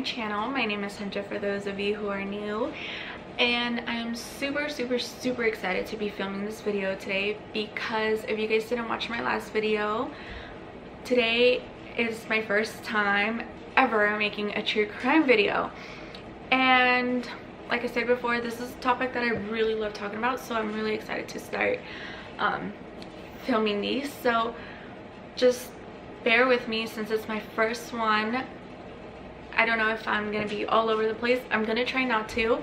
channel. My name is Hunter for those of you who are new, and I am super excited to be filming this video today because if you guys didn't watch my last video, today is my first time ever making a true crime video. And like I said before, this is a topic that I really love talking about, so I'm really excited to start filming these. So just bear with me since it's my first one. I don't know if I'm gonna be all over the place. I'm gonna try not to.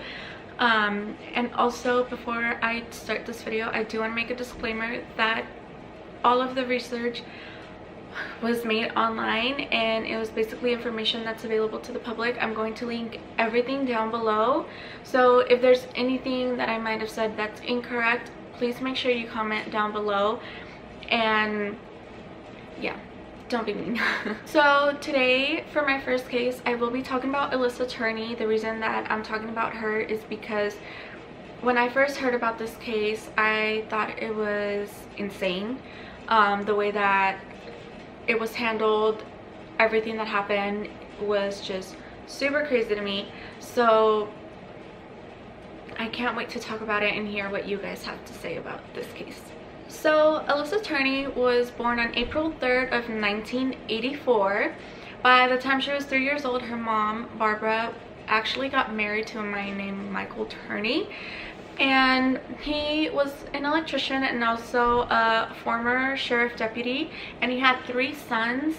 And also, before I start this video, I do want to make a disclaimer that all of the research was made online and it was basically information that's available to the public. I'm going to link everything down below, so if there's anything that I might have said that's incorrect, please make sure you comment down below. And yeah, don't be mean. So today, for my first case, I will be talking about Alissa Turney. The reason that I'm talking about her is because when I first heard about this case, I thought it was insane. The way that it was handled, everything that happened was just super crazy to me. So I can't wait to talk about it and hear what you guys have to say about this case. So Alissa Turney was born on April 3rd of 1984. By the time she was 3 years old, her mom, Barbara, actually got married to a man named Michael Turney. And he was an electrician and also a former sheriff deputy. And he had 3 sons.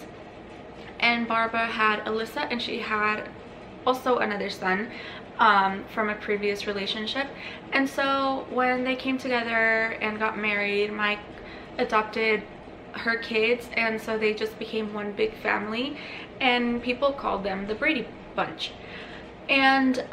And Barbara had Alissa, and she had also another son from a previous relationship. And so when they came together and got married, Mike adopted her kids, and so they just became one big family, and people called them the Brady Bunch. And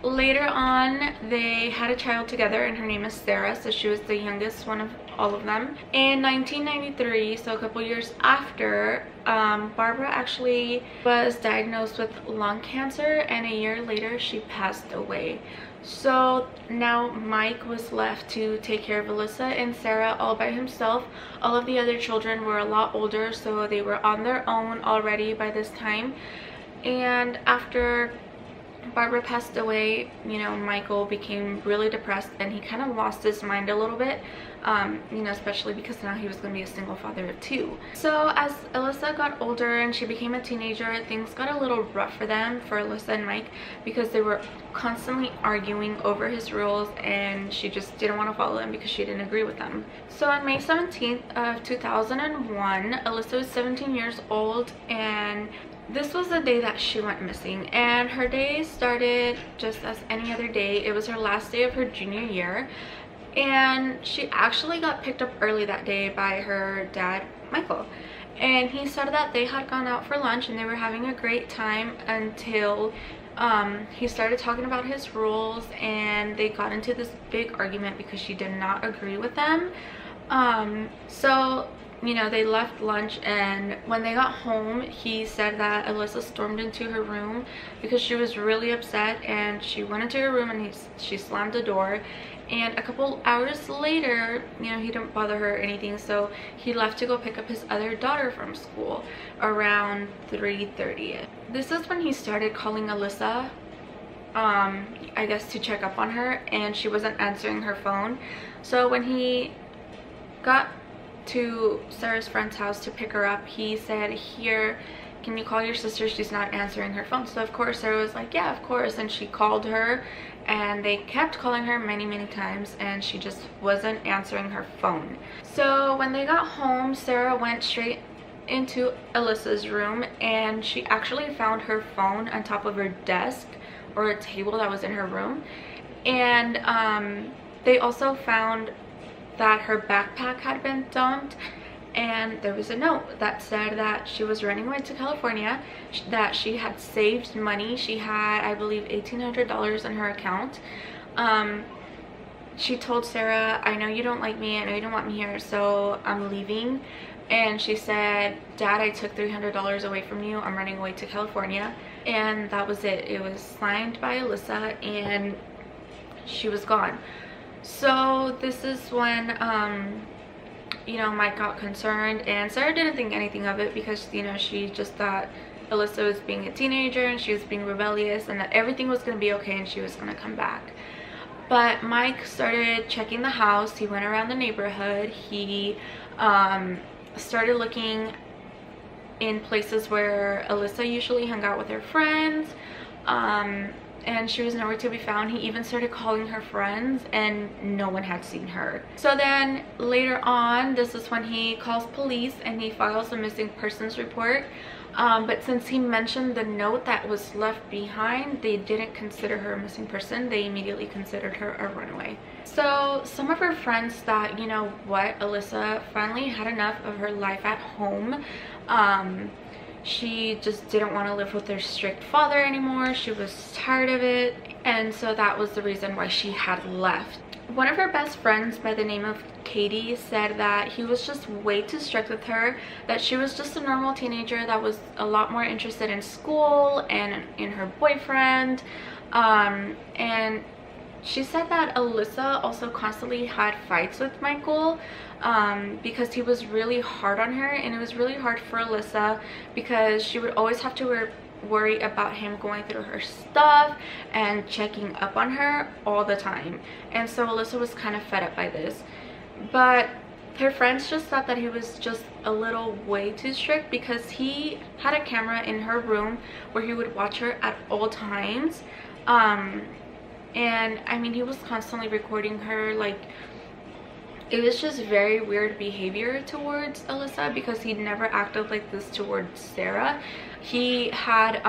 later on they had a child together, and her name is Sarah, so she was the youngest one of all of them. In 1993, so a couple years after, Barbara actually was diagnosed with lung cancer, and a year later she passed away. So now Mike was left to take care of Alissa and Sarah all by himself. All of the other children were a lot older, so they were on their own already by this time. And after Barbara passed away, you know, Michael became really depressed, and he kind of lost his mind a little bit, you know, especially because now he was going to be a single father of 2. So as Alissa got older and she became a teenager, things got a little rough for them, for Alissa and Mike, because they were constantly arguing over his rules, and she just didn't want to follow them because she didn't agree with them. So on May 17th of 2001, Alissa was 17 years old, and this was the day that she went missing. And her day started just as any other day. It was her last day of her junior year, and she actually got picked up early that day by her dad, Michael. And he said that they had gone out for lunch and they were having a great time until he started talking about his rules, and they got into this big argument because she did not agree with them. So you know, they left lunch, and when they got home, he said that Alissa stormed into her room because she was really upset, and she went into her room and she slammed the door. And a couple hours later, you know, he didn't bother her or anything, so he left to go pick up his other daughter from school around 3:30. This is when he started calling Alissa, I guess to check up on her, and she wasn't answering her phone. So when he got to Sarah's friend's house to pick her up, he said, "Here, can you call your sister? She's not answering her phone." So of course Sarah was like, "Yeah, of course." And she called her, and they kept calling her many times, and she just wasn't answering her phone. So when they got home, Sarah went straight into Alissa's room, and she actually found her phone on top of her desk, or a table that was in her room. And they also found that her backpack had been dumped, and there was a note that said that she was running away to California, that she had saved money. She had, I believe, $1,800 in her account. She told Sarah, "I know you don't like me, I know you don't want me here, so I'm leaving." And she said, "Dad, I took $300 away from you, I'm running away to California." And that was it. It was signed by Alissa, and she was gone. So this is when you know, Mike got concerned, and Sarah didn't think anything of it because, you know, she just thought Alissa was being a teenager and she was being rebellious, and that everything was going to be okay and she was going to come back. But Mike started checking the house. He went around the neighborhood. He started looking in places where Alissa usually hung out with her friends, and she was nowhere to be found. He even started calling her friends and no one had seen her. So then later on, this is when he calls police and he files a missing persons report. But since he mentioned the note that was left behind, they didn't consider her a missing person. They immediately considered her a runaway. So some of her friends thought, you know what, Alissa finally had enough of her life at home. She just didn't want to live with her strict father anymore. She was tired of it, and so that was the reason why she had left. One of her best friends by the name of Katie said that he was just way too strict with her, that she was just a normal teenager that was a lot more interested in school and in her boyfriend. And she said that Alissa also constantly had fights with Michael because he was really hard on her, and it was really hard for Alissa because she would always have to worry about him going through her stuff and checking up on her all the time. And so Alissa was kind of fed up by this, but her friends just thought that he was just a little way too strict because he had a camera in her room where he would watch her at all times. And I mean, he was constantly recording her. Like, it was just very weird behavior towards Alissa because he never acted like this towards Sarah. He had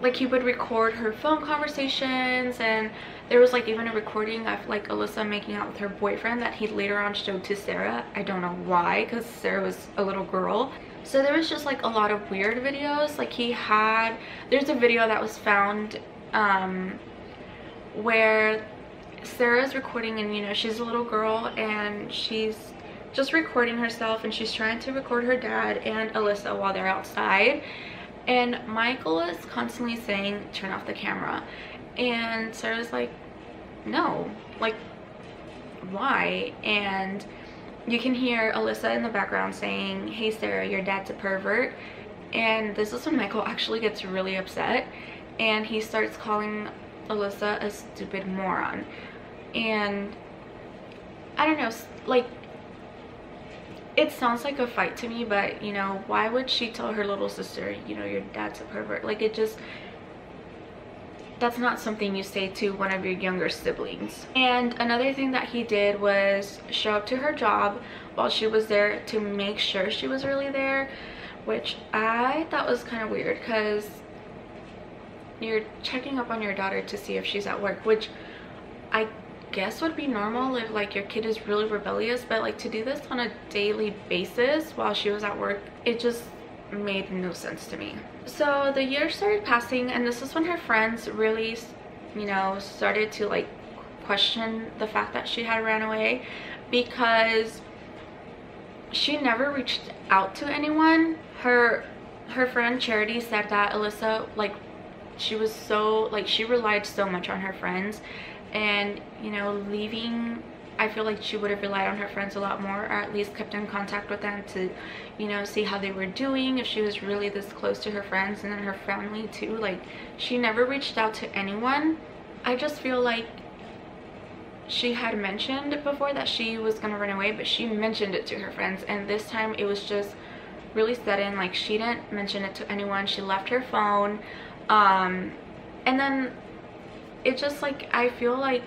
like, he would record her phone conversations, and there was like even a recording of like Alissa making out with her boyfriend that he later on showed to Sarah. I don't know why, because Sarah was a little girl. So there was just like a lot of weird videos. Like, there's a video that was found where Sarah's recording, and you know, she's a little girl and she's just recording herself, and she's trying to record her dad and Alissa while they're outside, and Michael is constantly saying, turn off the camera, and Sarah's like, no, like, why? And you can hear Alissa in the background saying, hey Sarah, your dad's a pervert. And this is when Michael actually gets really upset, and he starts calling Alissa a stupid moron. And I don't know, like, it sounds like a fight to me, but you know, why would she tell her little sister, you know, your dad's a pervert? Like, that's not something you say to one of your younger siblings. And another thing that he did was show up to her job while she was there to make sure she was really there, which I thought was kind of weird, because you're checking up on your daughter to see if she's at work, which I guess would be normal if like your kid is really rebellious, but like to do this on a daily basis while she was at work, it just made no sense to me. So the years started passing, and this is when her friends really, you know, started to like question the fact that she had ran away, because she never reached out to anyone. Her friend Charity said that Alissa, like, she was so, like, she relied so much on her friends, and you know, leaving, I feel like she would have relied on her friends a lot more, or at least kept in contact with them to, you know, see how they were doing, if she was really this close to her friends and then her family too. Like, she never reached out to anyone. I just feel like she had mentioned before that she was gonna run away, but she mentioned it to her friends, and this time it was just really sudden. Like, she didn't mention it to anyone. She left her phone, and then it just, like, I feel like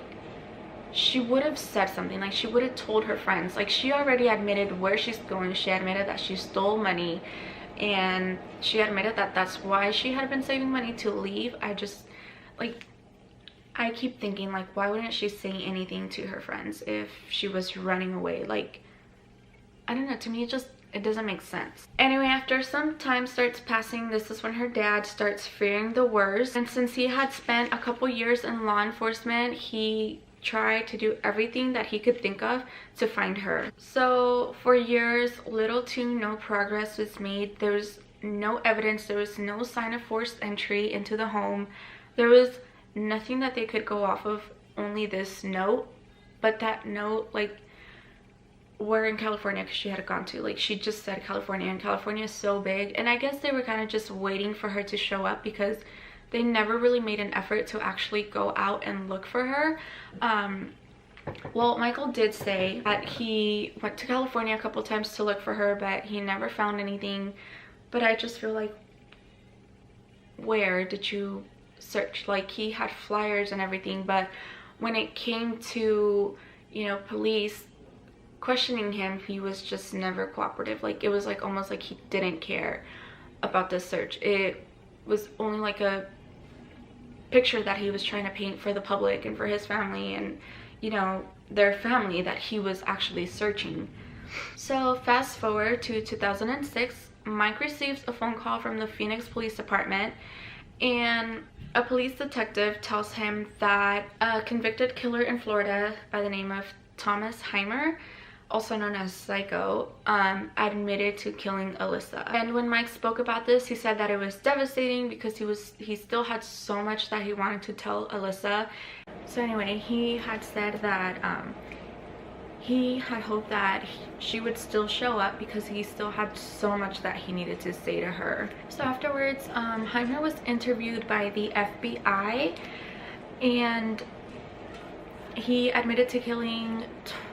she would have said something. Like, she would have told her friends. Like, she already admitted where she's going. She admitted that she stole money, and she admitted that that's why she had been saving money to leave. I just, like, I keep thinking, like, why wouldn't she say anything to her friends if she was running away? Like, I don't know, to me it doesn't make sense. Anyway, after some time starts passing, this is when her dad starts fearing the worst, and since he had spent a couple years in law enforcement, he tried to do everything that he could think of to find her. So for years, little to no progress was made. There was no evidence. There was no sign of forced entry into the home. There was nothing that they could go off of, only this note. But that note, like, were in California because she had gone to, like, she just said California, and California is so big, and I guess they were kind of just waiting for her to show up because they never really made an effort to actually go out and look for her. Well, Michael did say that he went to California a couple times to look for her, but he never found anything. But I just feel like, where did you search? Like, he had flyers and everything, but when it came to, you know, police questioning him, he was just never cooperative. Like, it was like almost like he didn't care about this search. It was only like a picture that he was trying to paint for the public and for his family and, you know, their family, that he was actually searching. So fast forward to 2006, Mike receives a phone call from the Phoenix Police Department, and a police detective tells him that a convicted killer in Florida by the name of Thomas Heimer, also known as Psycho, admitted to killing Alissa. And when Mike spoke about this, he said that it was devastating because he still had so much that he wanted to tell Alissa. So anyway, he had said that he had hoped that she would still show up because he still had so much that he needed to say to her. So afterwards, Heimer was interviewed by the FBI, and he admitted to killing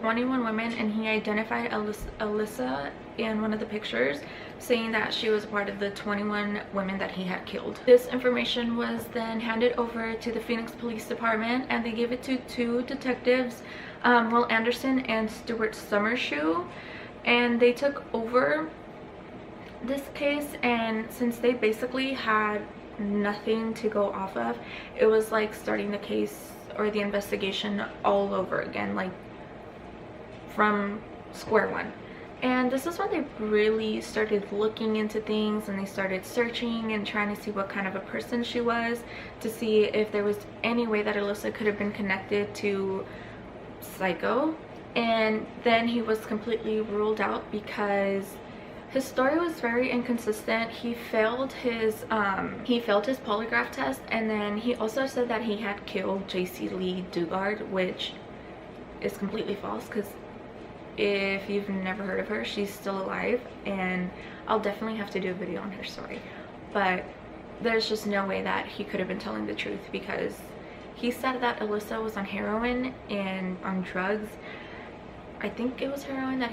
21 women, and he identified Alissa in one of the pictures, saying that she was part of the 21 women that he had killed. This information was then handed over to the Phoenix Police Department, and they gave it to two detectives, Will Anderson and Stuart Summershoe, and they took over this case. And since they basically had nothing to go off of, it was like starting the case or the investigation all over again, like from square one. And this is when they really started looking into things, and they started searching and trying to see what kind of a person she was, to see if there was any way that Alissa could have been connected to Psycho. And then he was completely ruled out because his story was very inconsistent. He failed his polygraph test, and then he also said that he had killed JC Lee Dugard, which is completely false, because if you've never heard of her, she's still alive, and I'll definitely have to do a video on her story. But there's just no way that he could have been telling the truth, because he said that Alissa was on heroin and on drugs. I think it was heroin that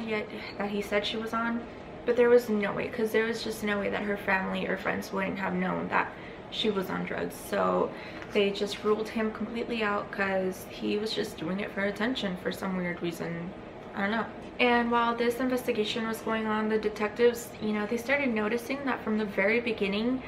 he said she was on. But there was no way, because there was just no way that her family or friends wouldn't have known that she was on drugs. So they just ruled him completely out because he was just doing it for attention for some weird reason. I don't know. And while this investigation was going on, the detectives, you know, they started noticing that from the very beginning,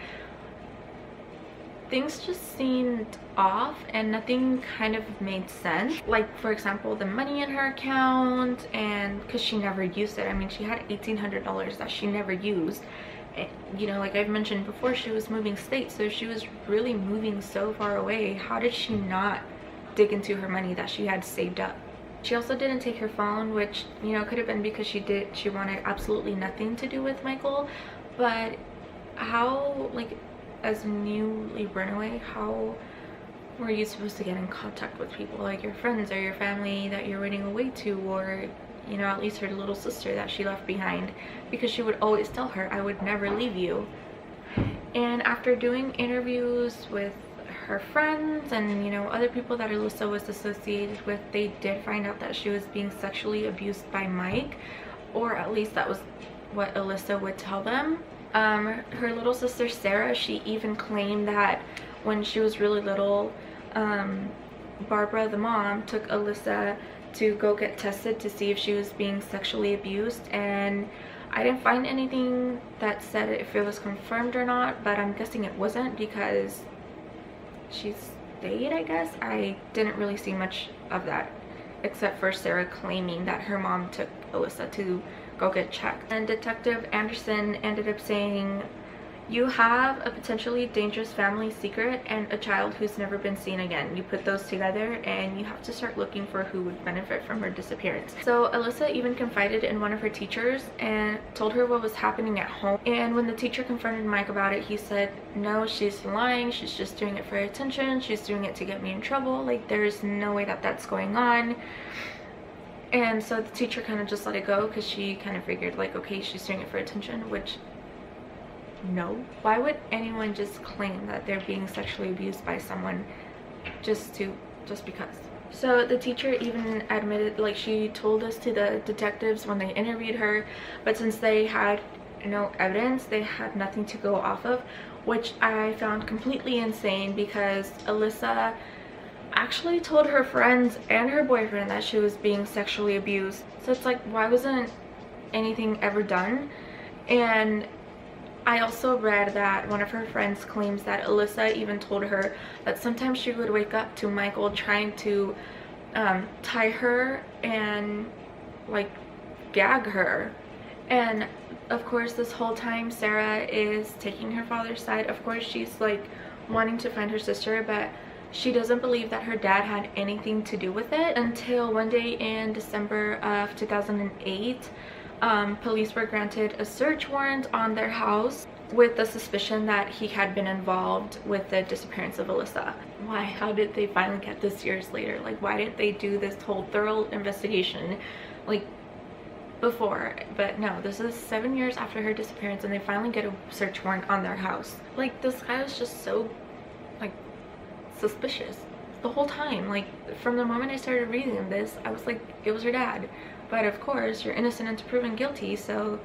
things just seemed off and nothing kind of made sense. Like, for example, the money in her account, and because she never used it. I mean, she had $1,800 that she never used. And, you know, like I've mentioned before, she was moving states, so she was really moving so far away. How did she not dig into her money that she had saved up? She also didn't take her phone, which, you know, could have been because she wanted absolutely nothing to do with Michael. But how, like, as a newly runaway, how were you supposed to get in contact with people, like your friends or your family that you're running away to, or, you know, at least her little sister that she left behind? Because she would always tell her, I would never leave you. And after doing interviews with her friends and, you know, other people that Alissa was associated with, they did find out that she was being sexually abused by Mike, or at least that was what Alissa would tell them. Her little sister Sarah, she even claimed that when she was really little, Barbara, the mom, took Alissa to go get tested to see if she was being sexually abused, and I didn't find anything that said if it was confirmed or not, but I'm guessing it wasn't because she stayed, I guess. I didn't really see much of that, except for Sarah claiming that her mom took Alissa to go get checked. And Detective Anderson ended up saying, you have a potentially dangerous family secret and a child who's never been seen again. You put those together and you have to start looking for who would benefit from her disappearance. So Alissa even confided in one of her teachers and told her what was happening at home. And when the teacher confronted Mike about it, he said, no, she's lying. She's just doing it for attention. She's doing it to get me in trouble. Like, there's no way that that's going on. And so the teacher kind of just let it go because she kind of figured like, okay, she's doing it for attention, which no. Why would anyone just claim that they're being sexually abused by someone just because? So the teacher even admitted, like, she told us to the detectives when they interviewed her, but since they had no evidence, they had nothing to go off of, which I found completely insane because Alissa actually told her friends and her boyfriend that she was being sexually abused. So it's like, why wasn't anything ever done? And I also read that one of her friends claims that Alissa even told her that sometimes she would wake up to Michael trying to tie her and like gag her. And of course this whole time Sarah is taking her father's side. Of course she's like wanting to find her sister, but she doesn't believe that her dad had anything to do with it until one day in December of 2008. Police were granted a search warrant on their house with the suspicion that he had been involved with the disappearance of Alissa. Why? How did they finally get this years later? Like, why didn't they do this whole thorough investigation like before? But no, this is 7 years after her disappearance and they finally get a search warrant on their house. Like, this guy was just so like suspicious the whole time. Like, from the moment I started reading this, I was like, it was her dad. But of course you're innocent until proven guilty, so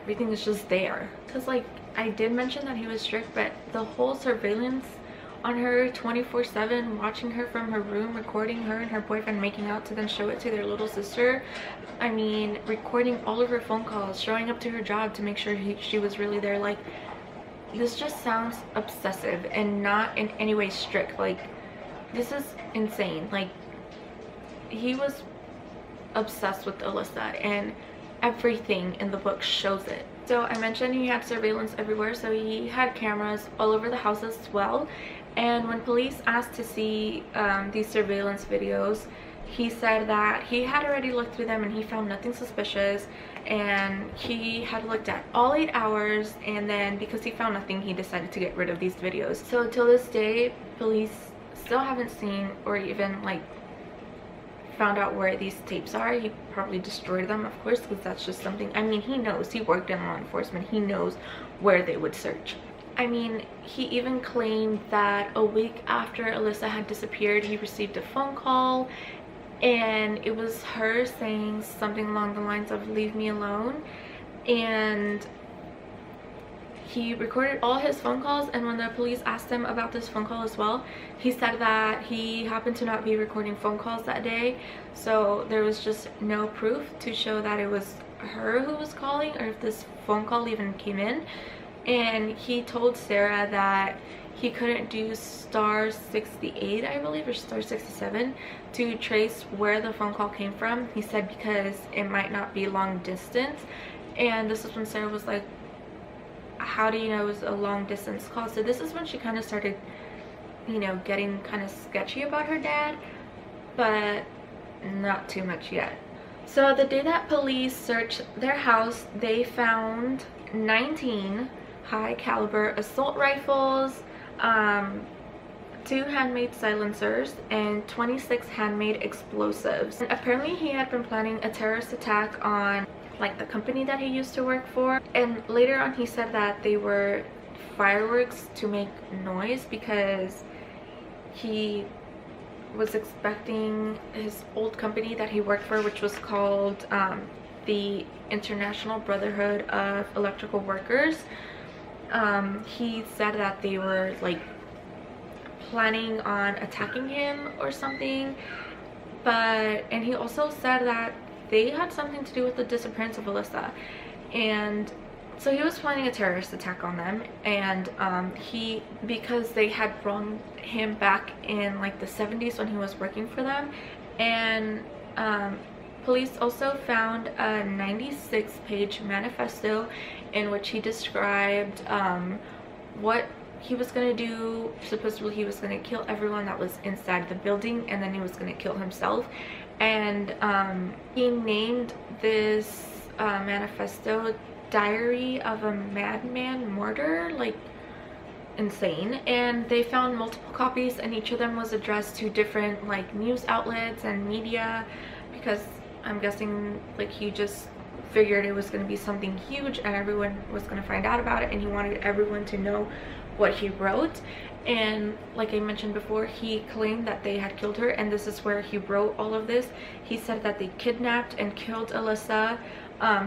everything is just there. Because like I did mention that he was strict, but the whole surveillance on her 24/7, watching her from her room, recording her and her boyfriend making out to then show it to their little sister, I mean, recording all of her phone calls, showing up to her job to make sure she was really there. Like, this just sounds obsessive and not in any way strict. Like, this is insane. Like, he was obsessed with Alissa and everything in the book shows it. So I mentioned he had surveillance everywhere, so he had cameras all over the house as well. And when police asked to see these surveillance videos, he said that he had already looked through them and he found nothing suspicious, and he had looked at all 8 hours, and then because he found nothing, he decided to get rid of these videos. So till this day, police still haven't seen or even like found out where these tapes are. He probably destroyed them, of course, because that's just something, I mean, he knows, he worked in law enforcement, he knows where they would search. I mean, he even claimed that a week after Alissa had disappeared, he received a phone call and it was her saying something along the lines of "leave me alone," and he recorded all his phone calls. And when the police asked him about this phone call as well, he said that he happened to not be recording phone calls that day, so there was just no proof to show that it was her who was calling or if this phone call even came in. And he told Sarah that he couldn't do star 68, I believe, or star 67 to trace where the phone call came from. He said because it might not be long distance. And this is when Sarah was like, how do you know it was a long distance call? So this is when she kind of started, you know, getting kind of sketchy about her dad, but not too much yet. So the day that police searched their house, they found 19 high caliber assault rifles, 2 handmade silencers, and 26 handmade explosives. And apparently he had been planning a terrorist attack on like the company that he used to work for, and later on he said that they were fireworks to make noise because he was expecting his old company that he worked for, which was called the International Brotherhood of Electrical Workers. He said that they were like planning on attacking him or something, and he also said that they had something to do with the disappearance of Alissa, and so he was planning a terrorist attack on them. And because they had brought him back in like the 70s when he was working for them. And police also found a 96-page manifesto in which he described what he was going to do. Supposedly he was going to kill everyone that was inside the building, and then he was going to kill himself. And he named this manifesto "Diary of a Madman Martyr," like insane. And they found multiple copies, and each of them was addressed to different like news outlets and media, because I'm guessing like he just figured it was going to be something huge and everyone was going to find out about it, and he wanted everyone to know what he wrote. And like I mentioned before, he claimed that they had killed her, and this is where he wrote all of this. He said that they kidnapped and killed Alissa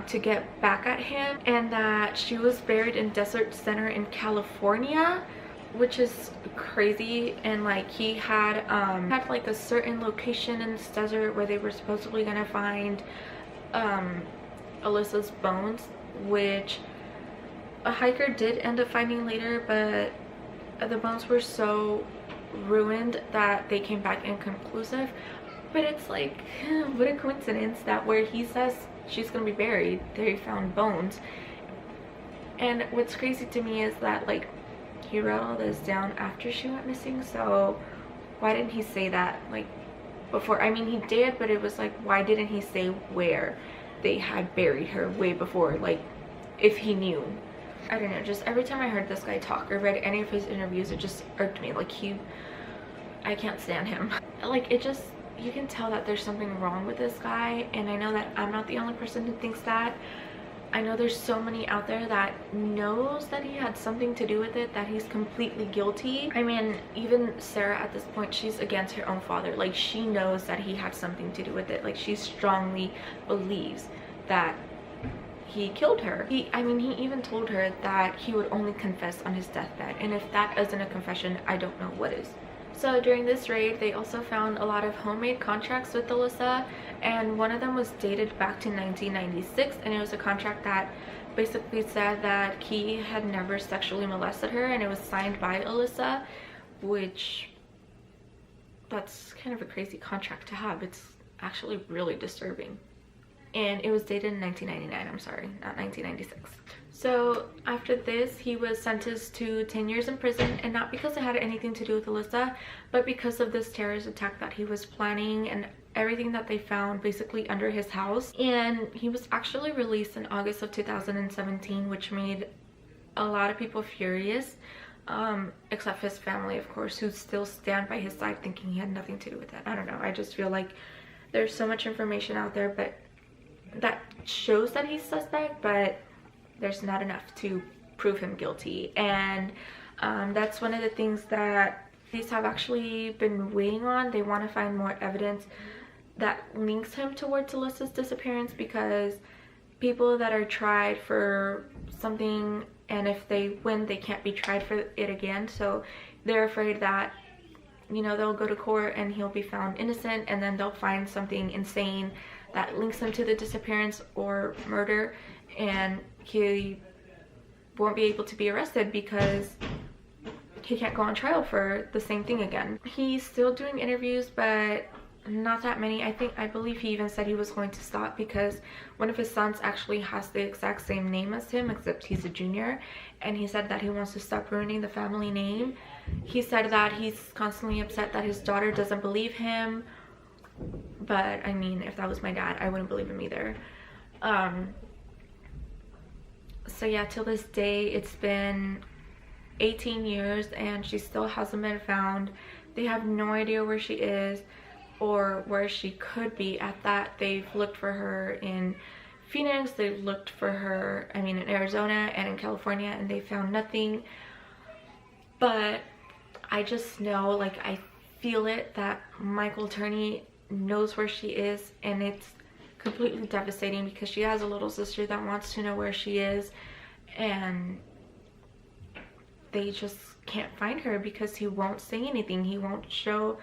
to get back at him, and that she was buried in Desert Center in California, which is crazy. And like he had like a certain location in this desert where they were supposedly gonna find Alissa's bones, which a hiker did end up finding later, but the bones were so ruined that they came back inconclusive. But it's like, what a coincidence that where he says she's gonna be buried, they found bones. And what's crazy to me is that like he wrote all this down after she went missing, so why didn't he say that like before? I mean, he did, but it was like, why didn't he say where they had buried her way before, like if he knew? I don't know, just every time I heard this guy talk or read any of his interviews, it just irked me. Like I can't stand him. Like it just, you can tell that there's something wrong with this guy, and I know that I'm not the only person who thinks that. I know there's so many out there that knows that he had something to do with it, that he's completely guilty. I mean, even Sarah at this point, she's against her own father. Like she knows that he had something to do with it. Like she strongly believes that he killed her. I mean, he even told her that he would only confess on his deathbed, and if that isn't a confession, I don't know what is. So during this raid, they also found a lot of homemade contracts with Alissa, and one of them was dated back to 1996, and it was a contract that basically said that he had never sexually molested her, and it was signed by Alissa, which that's kind of a crazy contract to have. It's actually really disturbing. And it was dated in 1999, I'm sorry, not 1996. So after this, he was sentenced to 10 years in prison, and not because it had anything to do with Alissa, but because of this terrorist attack that he was planning and everything that they found basically under his house. And he was actually released in August of 2017, which made a lot of people furious, except his family, of course, who still stand by his side thinking he had nothing to do with it. I don't know, I just feel like there's so much information out there, but that shows that he's suspect, but there's not enough to prove him guilty. And that's one of the things that police have actually been waiting on. They want to find more evidence that links him towards Alissa's disappearance, because people that are tried for something, and if they win, they can't be tried for it again, so they're afraid that, you know, they'll go to court and he'll be found innocent, and then they'll find something insane that links him to the disappearance or murder, and he won't be able to be arrested because he can't go on trial for the same thing again. He's still doing interviews, but not that many. I believe he even said he was going to stop because one of his sons actually has the exact same name as him, except he's a junior, and he said that he wants to stop ruining the family name. He said that he's constantly upset that his daughter doesn't believe him, but I mean, if that was my dad, I wouldn't believe him either. So yeah, till this day, it's been 18 years and she still hasn't been found. They have no idea where she is or where she could be at that. They've looked for her in Phoenix, they've looked for her, I mean, in Arizona and in California, and they found nothing. But I just know, like, I feel it that Michael Turney knows where she is, and it's completely devastating because she has a little sister that wants to know where she is, and they just can't find her because he won't say anything. He won't show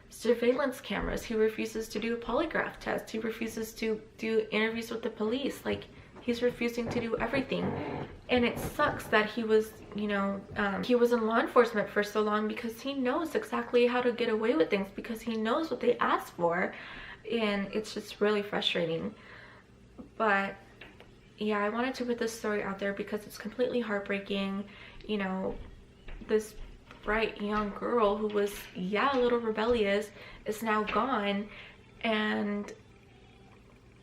surveillance cameras, he refuses to do a polygraph test, he refuses to do interviews with the police. Like, he's refusing to do everything. And it sucks that he was, you know, he was in law enforcement for so long because he knows exactly how to get away with things, because he knows what they ask for, and it's just really frustrating. But yeah, I wanted to put this story out there because it's completely heartbreaking. You know, this bright young girl who was, yeah, a little rebellious is now gone, and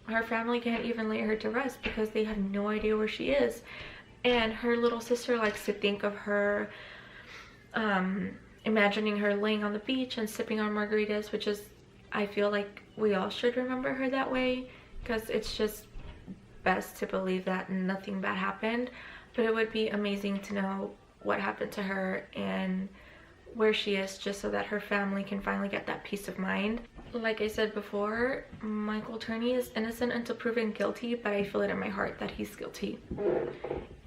her family can't even lay her to rest because they have no idea where she is. And her little sister likes to think of her, imagining her laying on the beach and sipping on margaritas, which is I feel like we all should remember her that way, because it's just best to believe that nothing bad happened. But it would be amazing to know what happened to her and where she is, just so that her family can finally get that peace of mind. Like I said before, Michael Turney is innocent until proven guilty, but I feel it in my heart that he's guilty.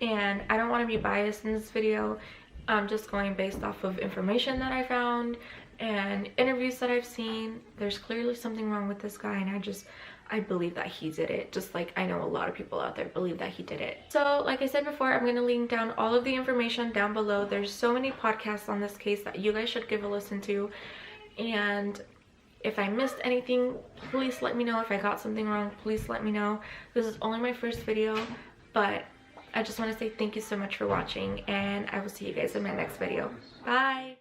And I don't want to be biased in this video. I'm just going based off of information that I found and interviews that I've seen. There's clearly something wrong with this guy, and I believe that he did it, just like I know a lot of people out there believe that he did it. So like I said before, I'm going to link down all of the information down below. There's so many podcasts on this case that you guys should give a listen to, and if I missed anything, please let me know. If I got something wrong, please let me know. This is only my first video, but I just want to say thank you so much for watching, and I will see you guys in my next video. Bye!